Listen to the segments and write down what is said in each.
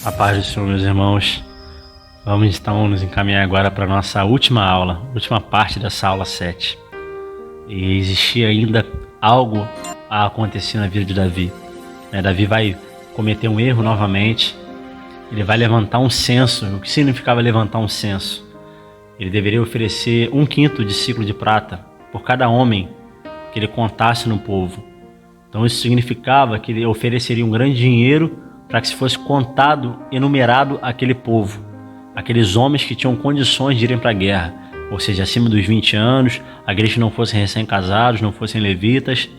A paz do Senhor, meus irmãos. Vamos então nos encaminhar agora para a nossa última aula, última parte dessa aula 7. E existia ainda algo a acontecer na vida de Davi. Davi vai cometer um erro novamente. Ele vai levantar um censo. O que significava levantar um censo? Ele deveria oferecer 1/5 de ciclo de prata por cada homem que ele contasse no povo. Então isso significava que ele ofereceria um grande dinheiro para que se fosse contado, enumerado aquele povo, aqueles homens que tinham condições de irem para a guerra, ou seja, acima dos 20 anos, aqueles que não fossem recém-casados, não fossem levitas,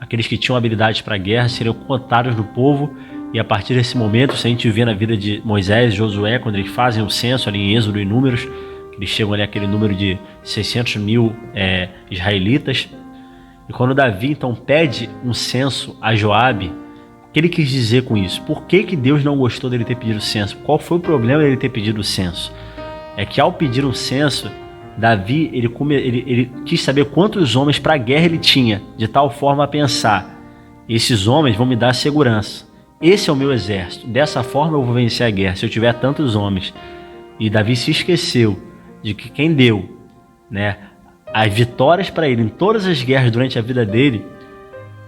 aqueles que tinham habilidades para a guerra seriam contados no povo. E a partir desse momento, se a gente vê na vida de Moisés e Josué, quando eles fazem o censo ali em Êxodo e Números, eles chegam ali àquele número de 600 mil israelitas. E quando Davi então pede um censo a Joabe, o que ele quis dizer com isso? Por que Deus não gostou dele ter pedido o censo? Qual foi o problema dele ter pedido o censo? É que ao pedir um censo, Davi ele quis saber quantos homens para a guerra ele tinha, de tal forma a pensar: esses homens vão me dar segurança, esse é o meu exército, dessa forma eu vou vencer a guerra, se eu tiver tantos homens. E Davi se esqueceu de que quem deu as vitórias para ele em todas as guerras durante a vida dele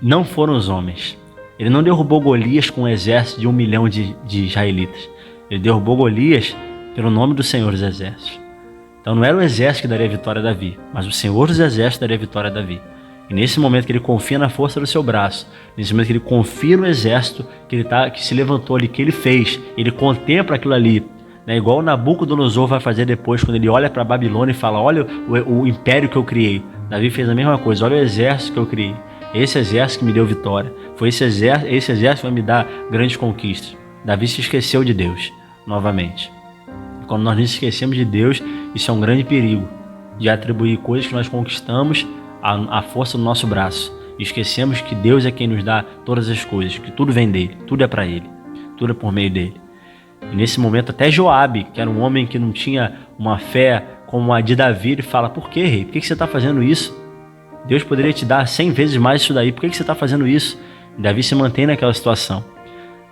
não foram os homens. Ele não derrubou Golias com um exército de 1 milhão de israelitas. Ele derrubou Golias pelo nome do Senhor dos Exércitos. Então não era o exército que daria vitória a Davi, mas o Senhor dos Exércitos daria vitória a Davi. E nesse momento que ele confia na força do seu braço, nesse momento que ele confia no exército que se levantou ali, que ele fez, ele contempla aquilo ali, igual o Nabucodonosor vai fazer depois, quando ele olha para a Babilônia e fala: olha o império que eu criei. Davi fez a mesma coisa: olha o exército que eu criei. Esse exército que me deu vitória. Foi esse exército que vai me dar grandes conquistas. Davi se esqueceu de Deus, novamente. E quando nós nos esquecemos de Deus, isso é um grande perigo, de atribuir coisas que nós conquistamos à força do nosso braço. E esquecemos que Deus é quem nos dá todas as coisas, que tudo vem dele, tudo é para ele, tudo é por meio dele. E nesse momento até Joabe, que era um homem que não tinha uma fé como a de Davi, ele fala: por que, rei? Por que você está fazendo isso? Deus poderia te dar 100 vezes mais isso daí, por que você está fazendo isso? E Davi se mantém naquela situação,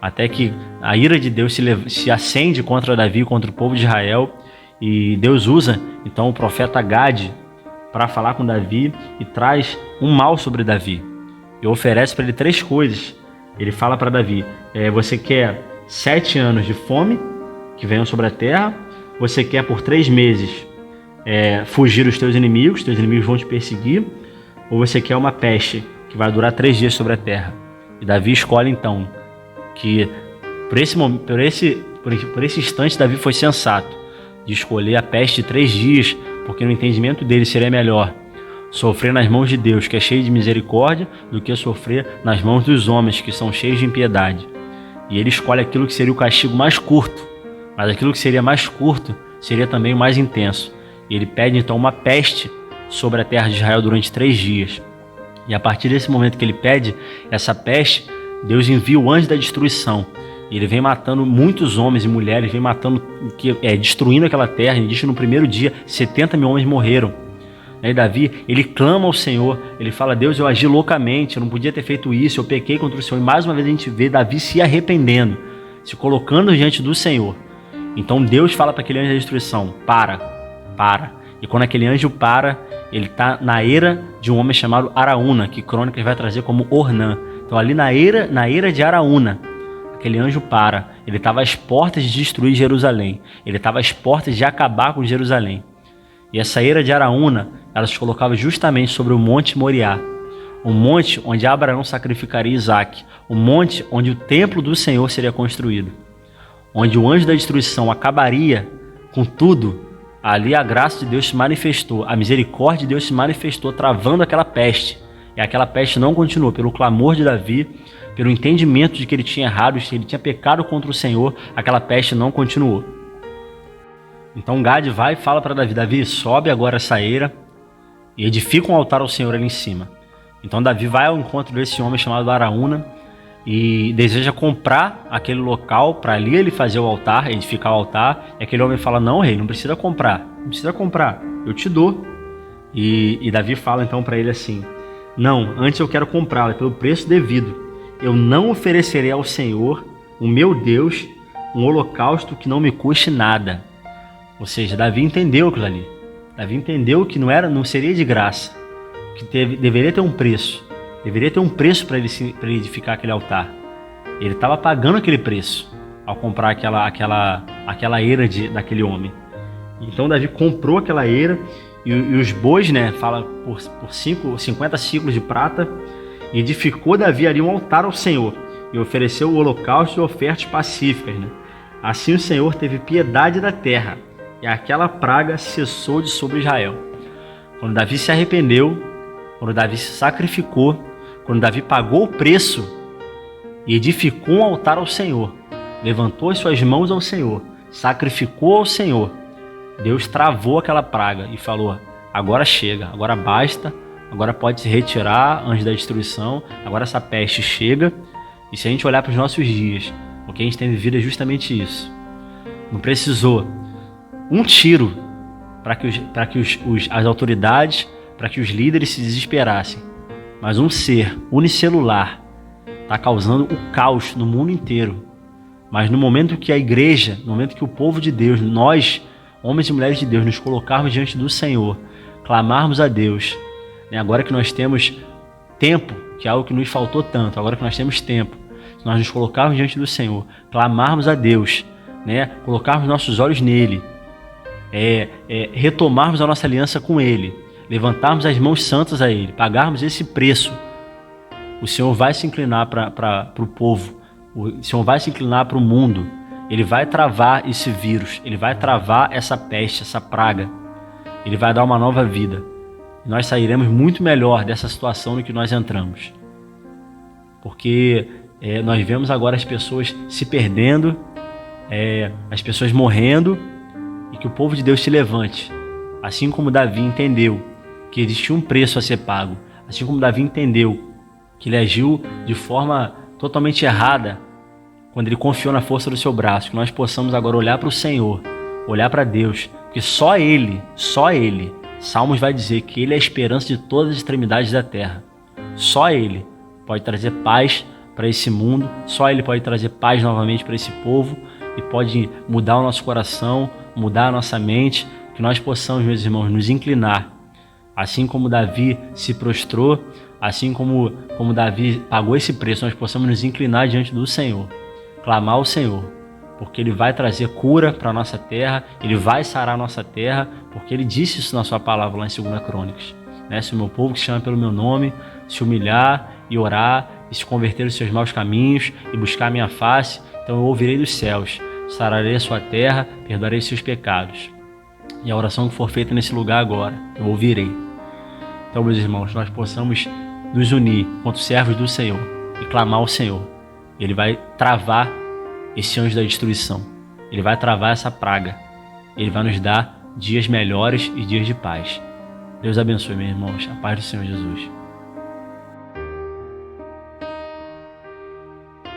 até que a ira de Deus se acende contra Davi, contra o povo de Israel, e Deus usa então o profeta Gade para falar com Davi e traz um mal sobre Davi, e oferece para ele 3 coisas. Ele fala para Davi: você quer 7 anos de fome que venham sobre a terra? Você quer por 3 meses fugir dos teus inimigos vão te perseguir? Ou você quer uma peste que vai durar 3 dias sobre a terra? E Davi escolhe então que por esse instante Davi foi sensato de escolher a peste de 3 dias, porque no entendimento dele seria melhor sofrer nas mãos de Deus, que é cheio de misericórdia, do que sofrer nas mãos dos homens, que são cheios de impiedade. E ele escolhe aquilo que seria o castigo mais curto, mas aquilo que seria mais curto seria também o mais intenso. E ele pede então uma peste sobre a terra de Israel durante 3 dias. E a partir desse momento que ele pede essa peste, Deus envia o anjo da destruição. E ele vem matando muitos homens e mulheres, vem matando, destruindo aquela terra. Ele diz que no primeiro dia 70 mil homens morreram. E Davi, ele clama ao Senhor, ele fala: Deus, eu agi loucamente, eu não podia ter feito isso, eu pequei contra o Senhor. E mais uma vez a gente vê Davi se arrependendo, se colocando diante do Senhor. Então Deus fala para aquele anjo da destruição: para. E quando aquele anjo para, ele está na eira de um homem chamado Araúna, que Crônicas vai trazer como Ornã. Então ali na eira de Araúna, aquele anjo para. Ele estava às portas de destruir Jerusalém, ele estava às portas de acabar com Jerusalém. E essa eira de Araúna, ela se colocava justamente sobre o Monte Moriá, o monte onde Abraão sacrificaria Isaac, o monte onde o templo do Senhor seria construído, onde o anjo da destruição acabaria com tudo. Ali a graça de Deus se manifestou, a misericórdia de Deus se manifestou, travando aquela peste. E aquela peste não continuou. Pelo clamor de Davi, pelo entendimento de que ele tinha errado, de que ele tinha pecado contra o Senhor, aquela peste não continuou. Então Gade vai e fala para Davi: Davi, sobe agora essa eira e edifica um altar ao Senhor ali em cima. Então Davi vai ao encontro desse homem chamado Araúna e deseja comprar aquele local para ali ele fazer o altar, edificar o altar. E aquele homem fala: não, rei, não precisa comprar, eu te dou. E Davi fala então para ele assim: não, antes eu quero comprá-la pelo preço devido. Eu não oferecerei ao Senhor, o meu Deus, um holocausto que não me custe nada. Ou seja, Davi entendeu aquilo ali. Davi entendeu que não seria de graça, que deveria ter um preço. Deveria ter um preço para ele edificar aquele altar. Ele estava pagando aquele preço ao comprar aquela eira daquele homem. Então Davi comprou aquela eira e os bois, né, fala por 50 ciclos de prata, e edificou Davi ali um altar ao Senhor e ofereceu o holocausto e ofertas pacíficas, né? Assim o Senhor teve piedade da terra e aquela praga cessou de sobre Israel. Quando Davi se arrependeu, quando Davi se sacrificou, quando Davi pagou o preço e edificou um altar ao Senhor, levantou as suas mãos ao Senhor, sacrificou ao Senhor, Deus travou aquela praga e falou: agora chega, agora basta, agora pode se retirar antes da destruição, agora essa peste chega. E se a gente olhar para os nossos dias, o que a gente tem vivido é justamente isso. Não precisou um tiro para que as autoridades, para que os líderes se desesperassem, mas um ser unicelular está causando o caos no mundo inteiro. Mas no momento que a igreja, no momento que o povo de Deus, nós, homens e mulheres de Deus, nos colocarmos diante do Senhor, clamarmos a Deus, né? Agora que nós temos tempo, que é algo que nos faltou tanto, agora que nós temos tempo, se nós nos colocarmos diante do Senhor, clamarmos a Deus, né? Colocarmos nossos olhos nele, retomarmos a nossa aliança com ele, levantarmos as mãos santas a ele, pagarmos esse preço, o Senhor vai se inclinar para o povo, o Senhor vai se inclinar para o mundo, ele vai travar esse vírus, ele vai travar essa peste, essa praga, ele vai dar uma nova vida. E nós sairemos muito melhor dessa situação no que nós entramos. Porque nós vemos agora as pessoas se perdendo, as pessoas morrendo, e que o povo de Deus se levante. Assim como Davi entendeu que existia um preço a ser pago, assim como Davi entendeu que ele agiu de forma totalmente errada quando ele confiou na força do seu braço, que nós possamos agora olhar para o Senhor, olhar para Deus, porque só Ele, Salmos vai dizer que Ele é a esperança de todas as extremidades da terra. Só Ele pode trazer paz para esse mundo, só Ele pode trazer paz novamente para esse povo e pode mudar o nosso coração, mudar a nossa mente, que nós possamos, meus irmãos, nos inclinar. Assim como Davi se prostrou, assim como Davi pagou esse preço, nós possamos nos inclinar diante do Senhor, clamar ao Senhor, porque Ele vai trazer cura para a nossa terra, Ele vai sarar a nossa terra, porque Ele disse isso na sua palavra lá em 2 Crônicas. Né? Se o meu povo que se chama pelo meu nome se humilhar e orar e se converter dos seus maus caminhos e buscar a minha face, então eu ouvirei dos céus, sararei a sua terra, perdoarei seus pecados. E a oração que for feita nesse lugar agora, eu ouvirei. Então, meus irmãos, nós possamos nos unir contra os servos do Senhor e clamar ao Senhor. Ele vai travar esse anjo da destruição. Ele vai travar essa praga. Ele vai nos dar dias melhores e dias de paz. Deus abençoe, meus irmãos. A paz do Senhor Jesus.